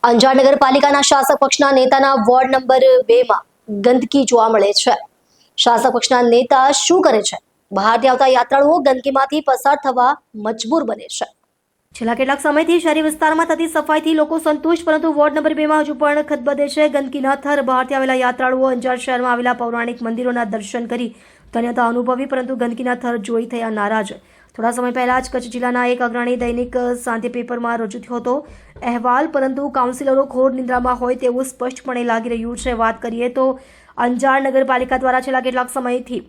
અંજાર નગરપાલિકાના શાસક પક્ષના નેતાના વોર્ડ નંબર 2 માં ગંદકી જોવા મળે છે। શાસક પક્ષના નેતા શું કરે છે? બહારથી આવતા યાત્રાળુઓ ગંદકીમાંથી પસાર થવા મજબૂર બને છે। છેલ્લા કેટલાક સમયથી શહેરી વિસ્તારમાં થતી સફાઈથી લોકો સંતુષ્ટ, પરંતુ વોર્ડ નંબર 2 માં હજુ પણ ખદબદે છે। ગંદકીના થર બહારથી આવેલા યાત્રાળુઓ અંજાર શહેરમાં આવેલા પૌરાણિક મંદિરોના દર્શન કરી ધન્યતા અનુભવી, પરંતુ ગંદકીના થર જોઈ થયા નારાજ। થોડા સમય પહેલા જ કચ્છ જિલ્લાના એક અગ્રણી દૈનિક શાંતિ પેપરમાં રજૂ થયો હતો અહેવાલ, પરંતુ કાઉન્સિલરો ઘોર નિંદ્રામાં હોય તેવું સ્પષ્ટપણે લાગી રહ્યું છે। વાત કરીએ તો અંજાર નગરપાલિકા દ્વારા છેલ્લા કેટલાક સમયથી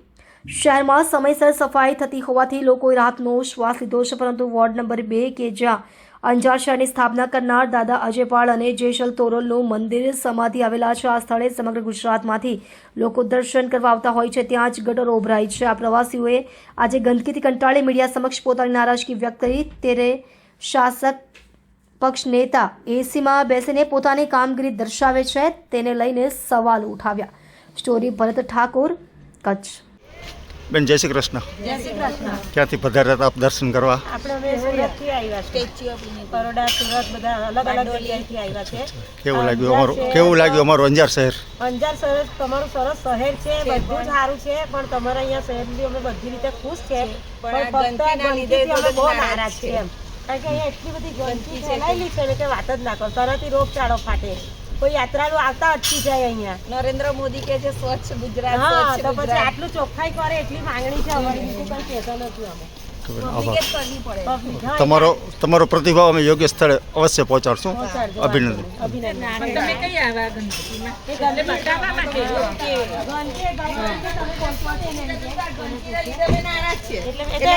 શહેરમાં સમયસર સફાઈ થતી હોવાથી લોકોએ રાહતનો શ્વાસ લીધો છે, પરંતુ વોર્ડ નંબર 2 કે જ્યાં અંજાર શહેરની સ્થાપના કરનાર દાદા અજયપાળ અને જેસલ તોરલનું મંદિર સમાધિ આવેલા છે, આ સ્થળે સમગ્ર ગુજરાતમાંથી લોકો દર્શન કરવા આવતા હોય છે, ત્યાં જ ગટરો ઉભરાઈ છે। આ પ્રવાસીઓએ આજે ગંદકીથી કંટાળી મીડિયા સમક્ષ પોતાની નારાજગી વ્યક્ત કરી, ત્યારે શાસક પક્ષ નેતા એસીમાં બેસીને પોતાની કામગીરી દર્શાવે છે, તેને લઈને સવાલ ઉઠાવ્યા। સ્ટોરી ભરત ઠાકોર, કચ્છ। બેન જય શ્રી કૃષ્ણ। જય શ્રી કૃષ્ણ। ક્યાંથી પધાર્યા હતા આપ દર્શન કરવા? આપણે હવે સુરતથી આવ્યા છે, statue of unity, Baroda, Surat, બધા અલગ અલગ જગ્યાએથી આવ્યા છે। કેવું લાગ્યું અમારું અંજાર શહેર? અંજાર શહેર તમારું સરસ શહેર છે, બધું જ સારું છે, પણ તમારા અહીંયા શહેરની અમે બધી રીતે ખુશ છે, પણ ફક્ત ગંદકીથી અમે બહુ નારાજ છે એમ, કારણ કે અહીંયા એટલી બધી ગંદકી ફેલાયેલી છે ને કે વાત જ ના કરો, તરતથી રોગચાળો ફાટે, કોઈ યાત્રાળુ આવતા અટકી જાય। અહીંયા નરેન્દ્ર મોદી કે છે સ્વચ્છ ગુજરાત, હા, તો પછી આટલું ચોખ્ખાઈ કરે એટલી માંગણી છે અમારી, બીજું કંઈ કહેતા નથી અમે। તમારો પ્રતિભાવ અમે યોગ્ય સ્થળે અવશ્ય પહોંચાડશું। અભિનંદન। તમે કઈ આવ્યા ગંદકીમાં? એટલે